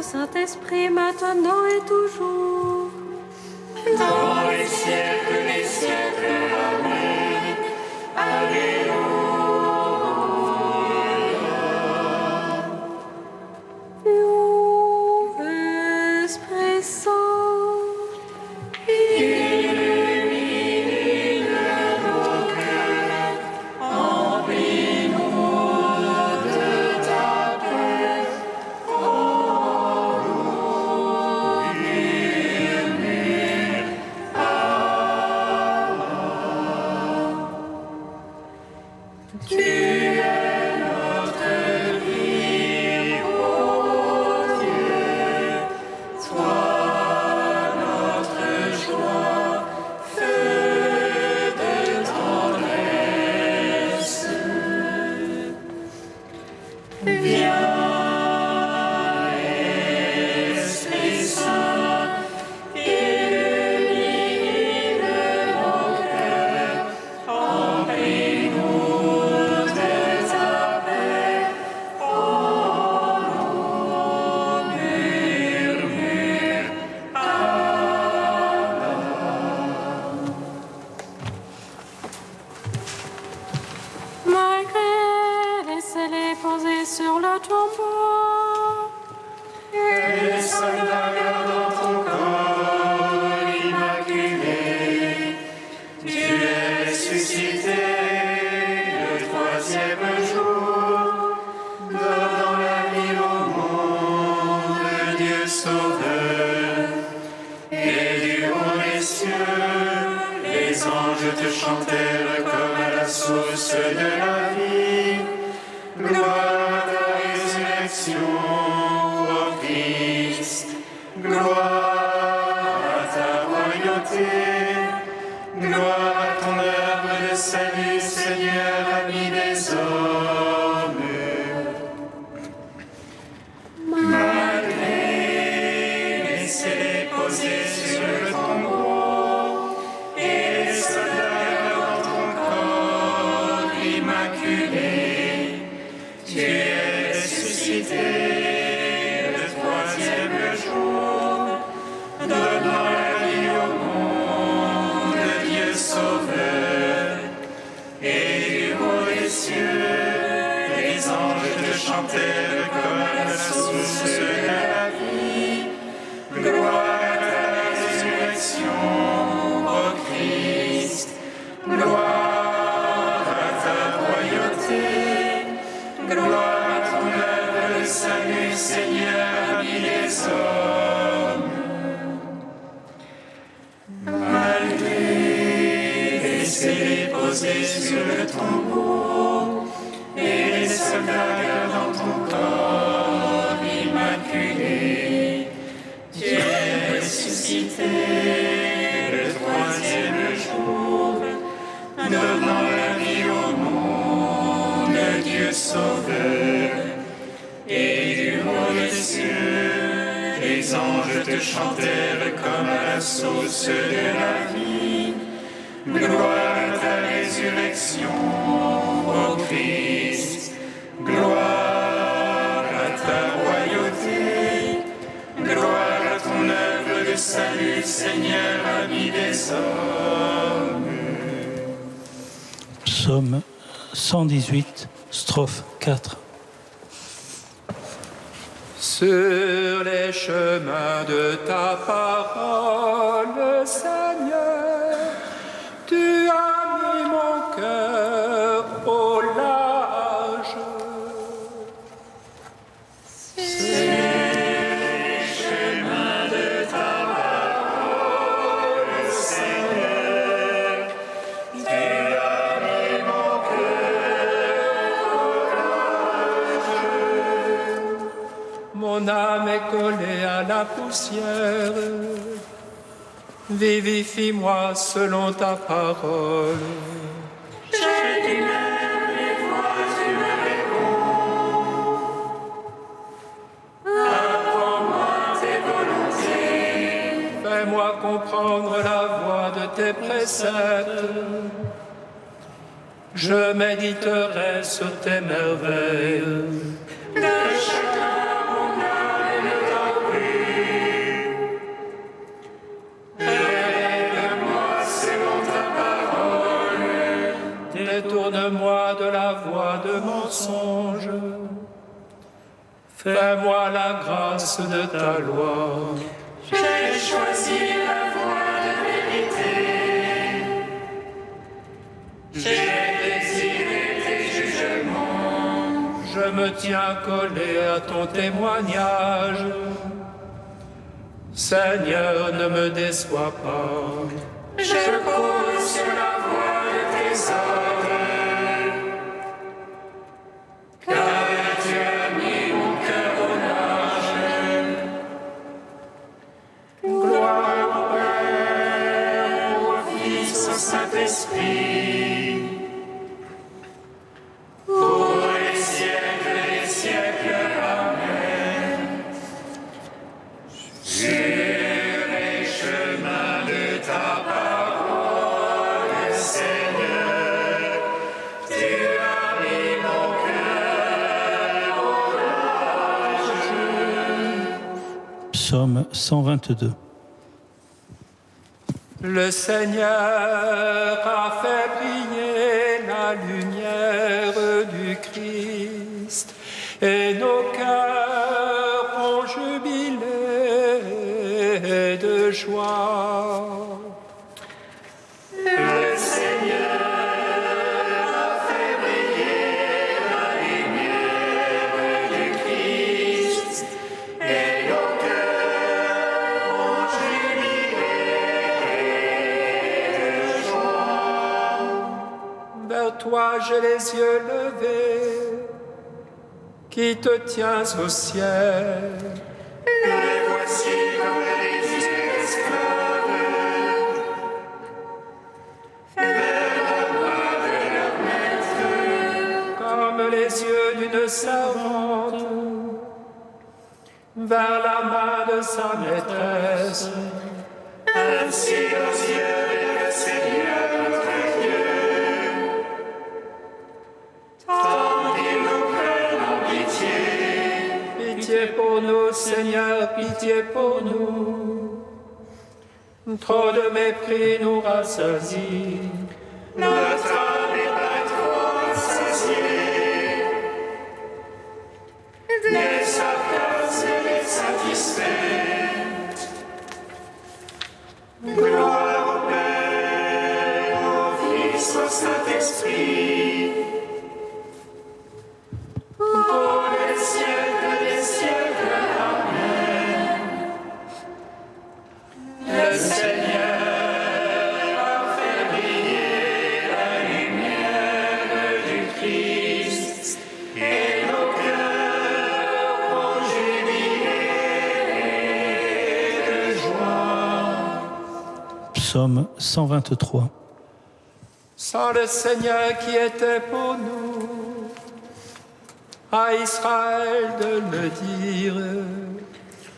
Saint-Esprit, maintenant et toujours. Dans les siècles des siècles. Amen. Alléluia. Louez Esprit Saint. Illumine nos cœurs, emplis-nous de ta paix. Tu es notre vie, ô Dieu, toi notre joie, feu de tendresse. Viens, Esprit Saint, illumine nos cœurs, emplis-nous de ta paix. Oh, murmure, Malgré, laissez-les poser sur le tombeau. les soldats gardant ton corps immaculé, tu es ressuscité le troisième jour, donnant la vie au monde, Dieu sauveur. Et du haut des cieux, les anges te chantèrent comme à la source de la vie. Gloire à ta résurrection, ô Christ. Gloire à ta royauté. Gloire à ton œuvre de salut, Seigneur, ami des hommes. Malgré, laissez-les poser sur le tombeau, et les soldats dans ton corps immaculé. Tu es ressuscité le troisième jour, donnant la vie au monde, Dieu sauveur. Et du haut des cieux, les anges te chantèrent comme à la source de la vie. Gloire à ta résurrection, ô Christ. Gloire à ta royauté. Gloire à ton œuvre de salut, Seigneur, ami des hommes. Malgré, laissez-les poser sur le tombeau, et les soldats gardant ton corps immaculé. Tu es ressuscité le troisième jour, donnant la vie au monde, Dieu sauveur. Et du haut des cieux, les anges te chantèrent comme à la source de la vie. Gloire à ta résurrection, ô Christ. Gloire à ta royauté. Gloire à ton œuvre de salut, Seigneur, ami des hommes. Psaume 118, strophe 4. Sur les chemins de ta parole, Seigneur, tu as mis mon cœur au large. Mon âme est collée à la poussière. Vivifie-moi selon ta parole. J'ai du même les voix, tu me réponds. Apprends-moi tes volontés. Fais-moi comprendre la voie de tes préceptes. Je méditerai sur tes merveilles. De chacun mon âme et le temps mensonge. Fais-moi la grâce de ta loi. J'ai choisi la voie de vérité. J'ai désiré tes jugements. Je me tiens collé à ton témoignage. Seigneur, ne me déçois pas. Je cours sur la voie de tes ordres. Car tu as mis mon cœur au large. Gloire au Père, au Fils, au Saint-Esprit, pour les siècles et les siècles. Amen. Sur les chemins de ta parole, Seigneur, tu as mis mon cœur au large. Psaume 122. Le Seigneur a fait briller la lumière du Christ et nos cœurs ont jubilé de joie. Le Seigneur a fait briller la lumière du Christ et nos cœurs ont jubilé de joie. Vers toi j'ai les yeux levés, qui te tiens au ciel. Les voici comme les yeux d'esclaves vers la main de leur maître. Comme les yeux d'une servante vers la main de sa maîtresse. Ainsi nos yeux vers le Seigneur notre Dieu, tant qu'il nous prenne en pitié. Pitié pour nous, Seigneur, pitié pour nous. Trop de mépris nous rassasie. Notre âme n'est pas trop rassasiée. Mais sa place est satisfaite. Gloire au Père, au Fils, au Saint-Esprit, pour les siècles des siècles. Amen. Le Seigneur a fait briller la lumière du Christ et nos cœurs ont jubilé de joie. Psaume 123. Sans le Seigneur qui était pour nous, à Israël de le dire.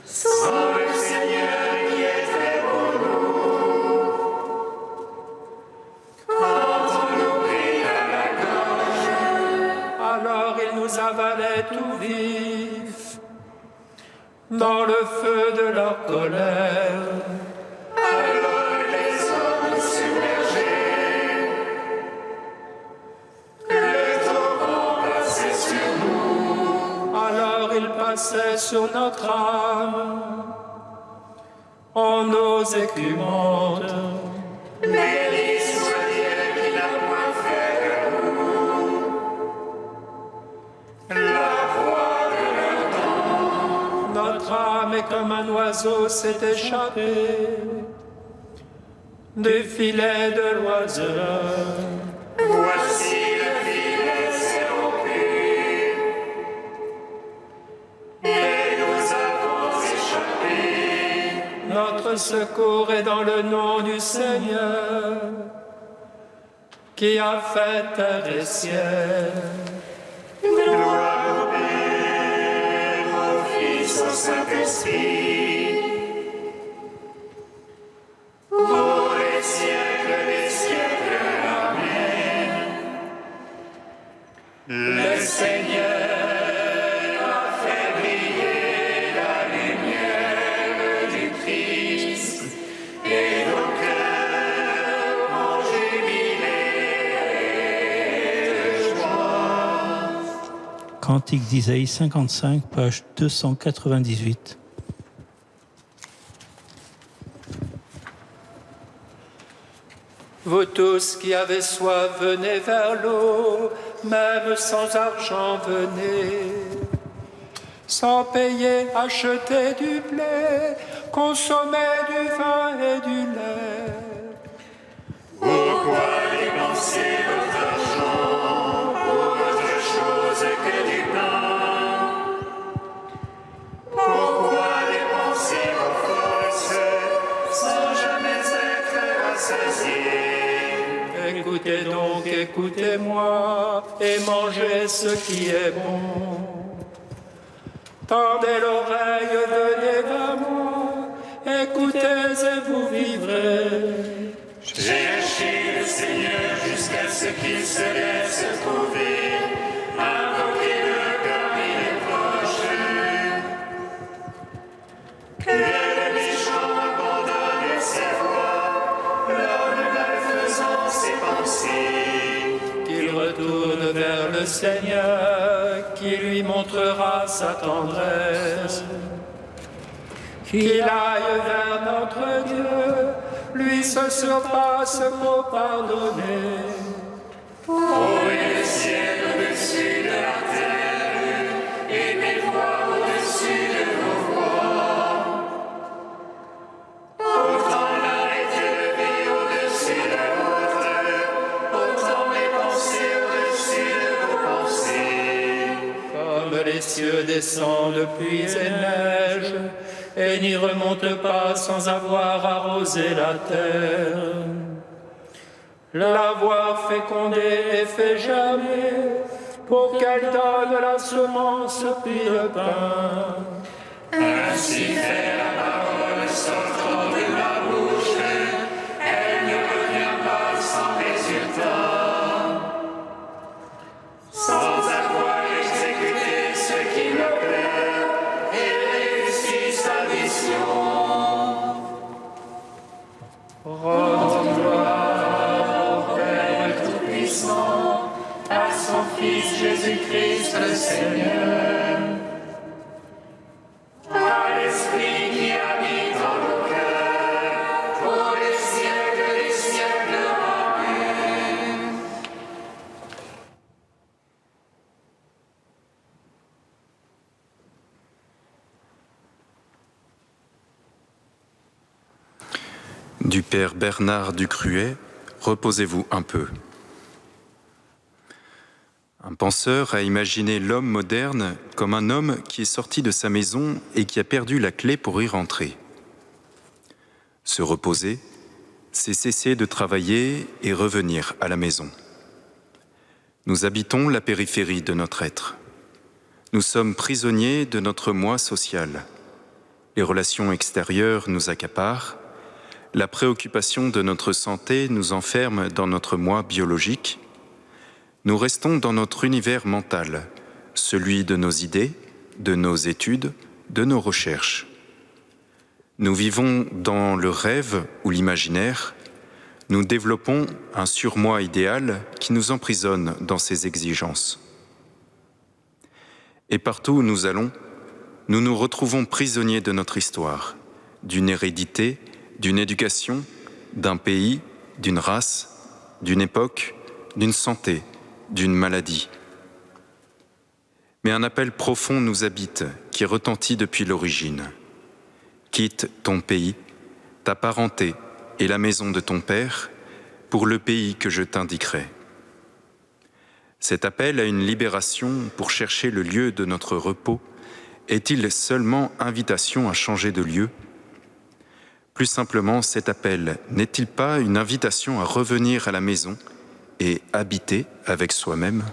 Sans le Seigneur qui était pour nous, quand on nous prit à la gorge, Alors il nous avalait tout vifs dans le feu de leur colère. alors les hommes submergés, le torrent passait sur nous. Alors il passait sur notre âme en eaux écumantes. Béni soit Dieu qui n'a point fait de nous la voix de leur temps. Notre âme est comme un oiseau s'est échappé du filet de l'oiseleur. Voici le filet s'est rompu et nous avons échappé. Notre secours est dans le nom du Seigneur qui a fait terre et ciel. Gloire au Père, au Fils, au Saint-Esprit, pour les siècles des siècles. Amen. Le Seigneur a fait briller la lumière du Christ et nos cœurs ont jubilé de joie. Cantique d'Isaïe 55, page 298. Vous tous qui avez soif, venez vers l'eau, même sans argent, venez. Sans payer, achetez du blé, consommez du vin et du lait. Pourquoi dépenser votre argent pour autre chose que du pain? Pourquoi dépenser vos forces sans jamais être rassasiés? Écoutez donc, écoutez-moi, et mangez ce qui est bon. Tendez l'oreille, venez vers moi, écoutez et vous vivrez. Cherchez le Seigneur jusqu'à ce qu'il se laisse trouver. Invoquez-le car il est proche. Que le méchant abandonne ses voies, l'homme malfaisant ses pensées. Qu'il retourne vers le Seigneur, qui lui montrera sa tendresse. Qu'il aille vers notre Dieu, lui se surpasse pour pardonner. Haut le ciel au-dessus de la terre, et mes voix au-dessus de vos voix. Autant l'un est élevé au-dessus de l'autre, autant mes pensées au-dessus de vos pensées. Comme les cieux descendent puis et neigent, et n'y remontent pas sans avoir arrosé la terre. L'avoir fécondée et fait germer, pour qu'elle donne la semence puis le pain. Ainsi fait la parole sortant de ma bouche, elle ne revient pas sans résultat, sans avoir exécuté ce qui me plaît et réussi sa mission. Rends gloire au Père Tout-Puissant, à son Fils Jésus-Christ le Seigneur. À l'Esprit qui habite en nos cœurs, pour les siècles des siècles. Amen. Du Père Bernard Ducruet, reposez-vous un peu. Un penseur a imaginé l'homme moderne comme un homme qui est sorti de sa maison et qui a perdu la clé pour y rentrer. Se reposer, c'est cesser de travailler et revenir à la maison. Nous habitons la périphérie de notre être. Nous sommes prisonniers de notre moi social. Les relations extérieures nous accaparent. La préoccupation de notre santé nous enferme dans notre moi biologique. Nous restons dans notre univers mental, celui de nos idées, de nos études, de nos recherches. Nous vivons dans le rêve ou l'imaginaire. Nous développons un surmoi idéal qui nous emprisonne dans ses exigences. Et partout où nous allons, nous nous retrouvons prisonniers de notre histoire, d'une hérédité, d'une éducation, d'un pays, d'une race, d'une époque, d'une santé, d'une maladie. Mais un appel profond nous habite, qui retentit depuis l'origine. Quitte ton pays, ta parenté et la maison de ton père, pour le pays que je t'indiquerai. Cet appel à une libération pour chercher le lieu de notre repos est-il seulement invitation à changer de lieu ? Plus simplement, cet appel n'est-il pas une invitation à revenir à la maison et habiter avec soi-même ?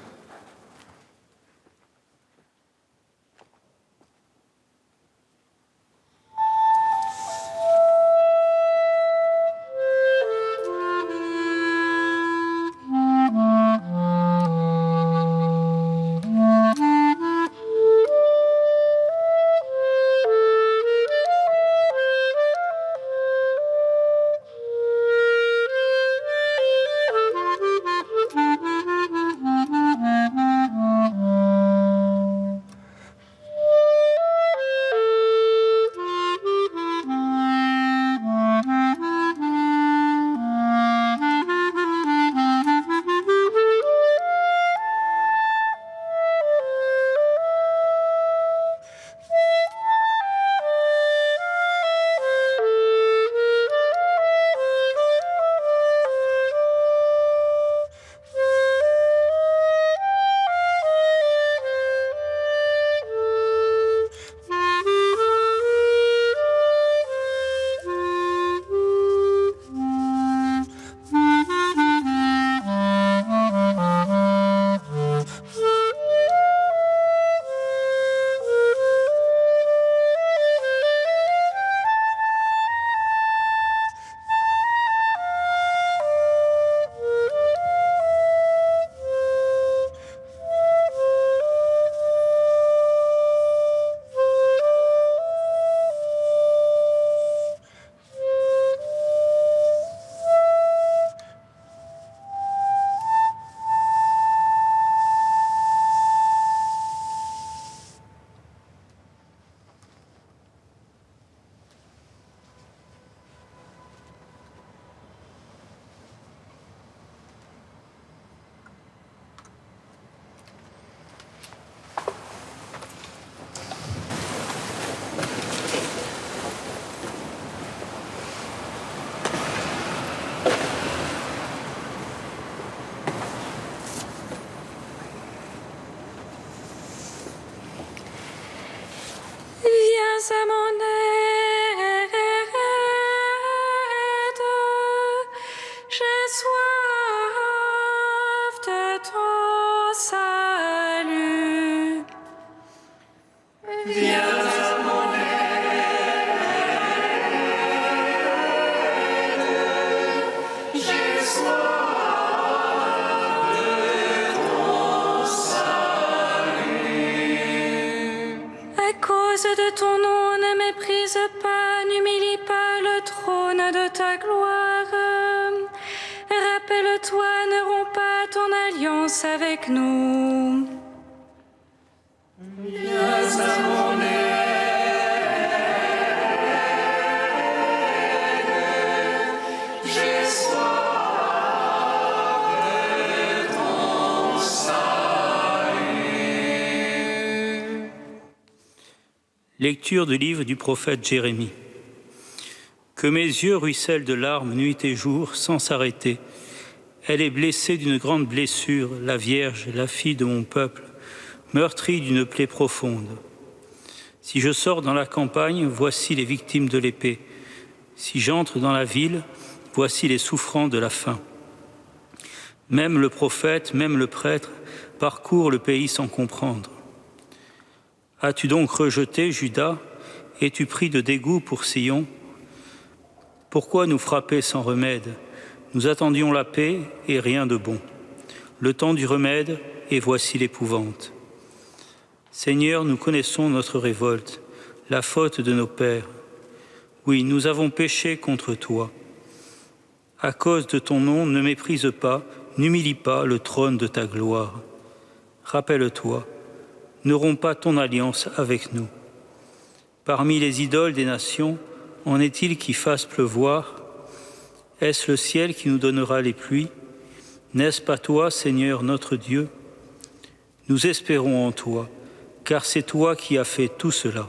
à mon aide. J'ai soif de ton salut. Viens à mon aide. J'ai soif de ton salut. À cause de ton nom, ne méprise pas, n'humilie pas le trône de ta gloire. Rappelle-toi, ne romps pas ton alliance avec nous. Viens à mon aide. J'ai soif de ton salut. Lecture du livre du prophète Jérémie. Que mes yeux ruissellent de larmes nuit et jour sans s'arrêter. Elle est blessée d'une grande blessure, la Vierge, la fille de mon peuple, meurtrie d'une plaie profonde. Si je sors dans la campagne, voici les victimes de l'épée. Si j'entre dans la ville, voici les souffrants de la faim. Même le prophète, même le prêtre parcourent le pays sans comprendre. As-tu donc rejeté, Juda? Es-tu pris de dégoût pour Sion? Pourquoi nous frapper sans remède? Nous attendions la paix et rien de bon. Le temps du remède et voici l'épouvante. Seigneur, nous connaissons notre révolte, la faute de nos pères. Oui, nous avons péché contre toi. À cause de ton nom, ne méprise pas, n'humilie pas le trône de ta gloire. Rappelle-toi, ne romps pas ton alliance avec nous. Parmi les idoles des nations, en est-il qui fasse pleuvoir? Est-ce le ciel qui nous donnera les pluies? N'est-ce pas toi, Seigneur notre Dieu? Nous espérons en toi, car c'est toi qui as fait tout cela.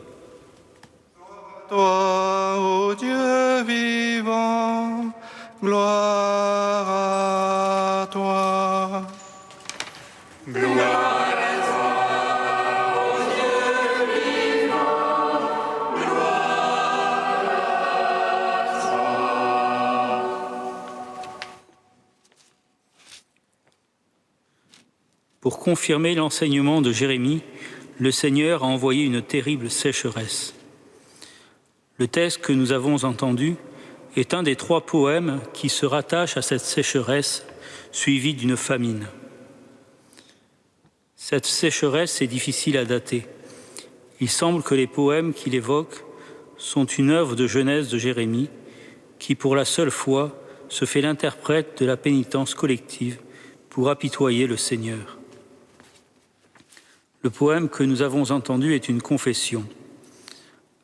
Toi, ô Dieu vivant, gloire à toi. Gloire à toi, ô Dieu vivant, gloire à toi. Pour confirmer l'enseignement de Jérémie, le Seigneur a envoyé une terrible sécheresse. Le texte que nous avons entendu est un des 3 poèmes qui se rattachent à cette sécheresse suivie d'une famine. Cette sécheresse est difficile à dater. Il semble que les poèmes qu'il évoque sont une œuvre de jeunesse de Jérémie qui, pour la seule fois, se fait l'interprète de la pénitence collective pour apitoyer le Seigneur. Le poème que nous avons entendu est une confession.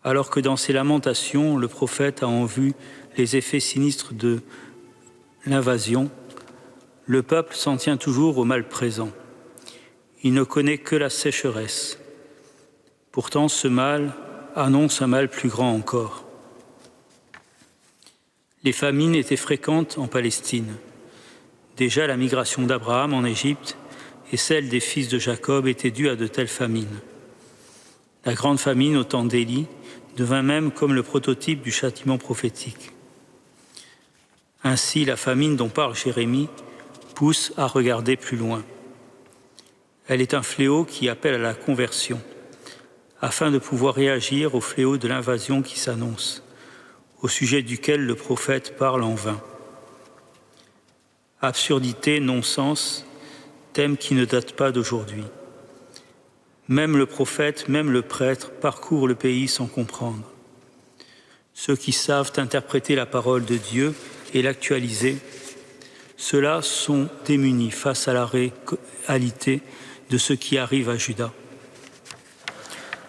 Alors que dans ses lamentations, le prophète a en vue les effets sinistres de l'invasion, le peuple s'en tient toujours au mal présent. Il ne connaît que la sécheresse. Pourtant, ce mal annonce un mal plus grand encore. Les famines étaient fréquentes en Palestine. Déjà, la migration d'Abraham en Égypte et celle des fils de Jacob étaient dues à de telles famines. La grande famine au temps d'Élie devint même comme le prototype du châtiment prophétique. Ainsi, la famine dont parle Jérémie pousse à regarder plus loin. Elle est un fléau qui appelle à la conversion, afin de pouvoir réagir au fléau de l'invasion qui s'annonce, au sujet duquel le prophète parle en vain. Absurdité, non-sens, thème qui ne date pas d'aujourd'hui. Même le prophète, même le prêtre parcourent le pays sans comprendre. Ceux qui savent interpréter la parole de Dieu et l'actualiser, ceux-là sont démunis face à la réalité de ce qui arrive à Juda.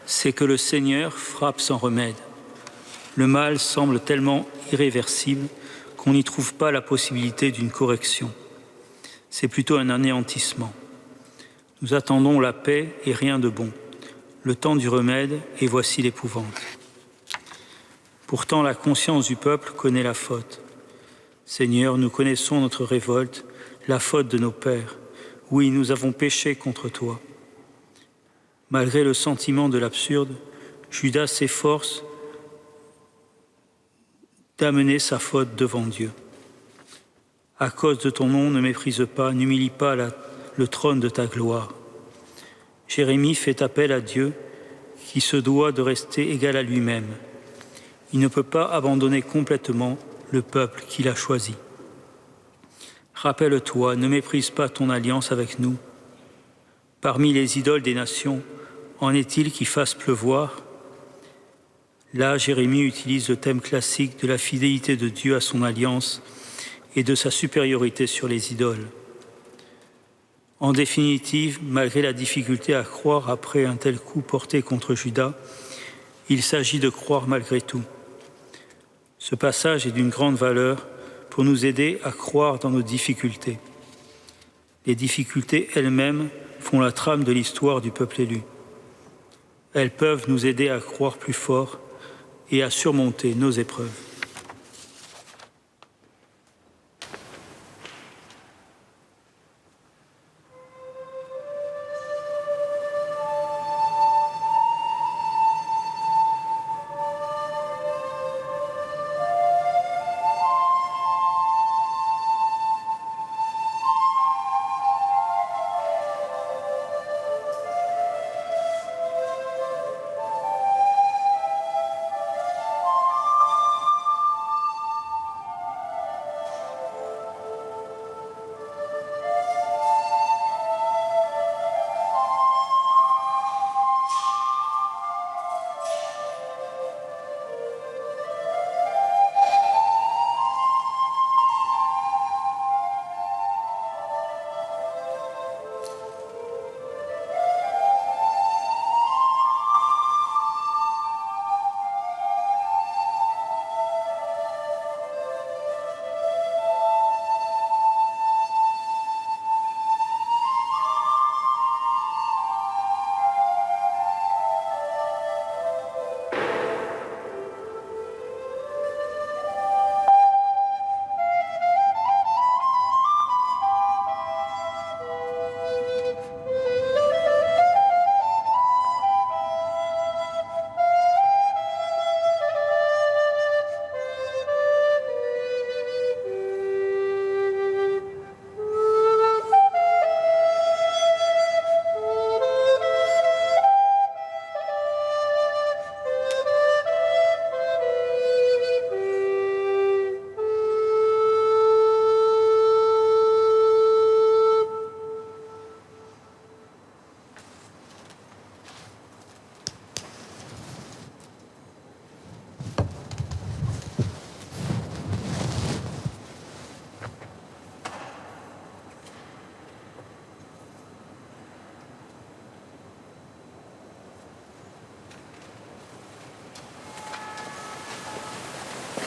C'est que le Seigneur frappe sans remède. Le mal semble tellement irréversible qu'on n'y trouve pas la possibilité d'une correction. C'est plutôt un anéantissement. Nous attendons la paix et rien de bon, le temps du remède et voici l'épouvante. Pourtant, la conscience du peuple connaît la faute. Seigneur, nous connaissons notre révolte, la faute de nos pères. Oui, nous avons péché contre toi. Malgré le sentiment de l'absurde, Judas s'efforce d'amener sa faute devant Dieu. À cause de ton nom, ne méprise pas, n'humilie pas le trône de ta gloire. Jérémie fait appel à Dieu qui se doit de rester égal à lui-même. Il ne peut pas abandonner complètement le peuple qu'il a choisi. Rappelle-toi, ne méprise pas ton alliance avec nous. Parmi les idoles des nations, en est-il qui fassent pleuvoir? Là, Jérémie utilise le thème classique de la fidélité de Dieu à son alliance et de sa supériorité sur les idoles. En définitive, malgré la difficulté à croire après un tel coup porté contre Judas, il s'agit de croire malgré tout. Ce passage est d'une grande valeur pour nous aider à croire dans nos difficultés. Les difficultés elles-mêmes font la trame de l'histoire du peuple élu. Elles peuvent nous aider à croire plus fort et à surmonter nos épreuves.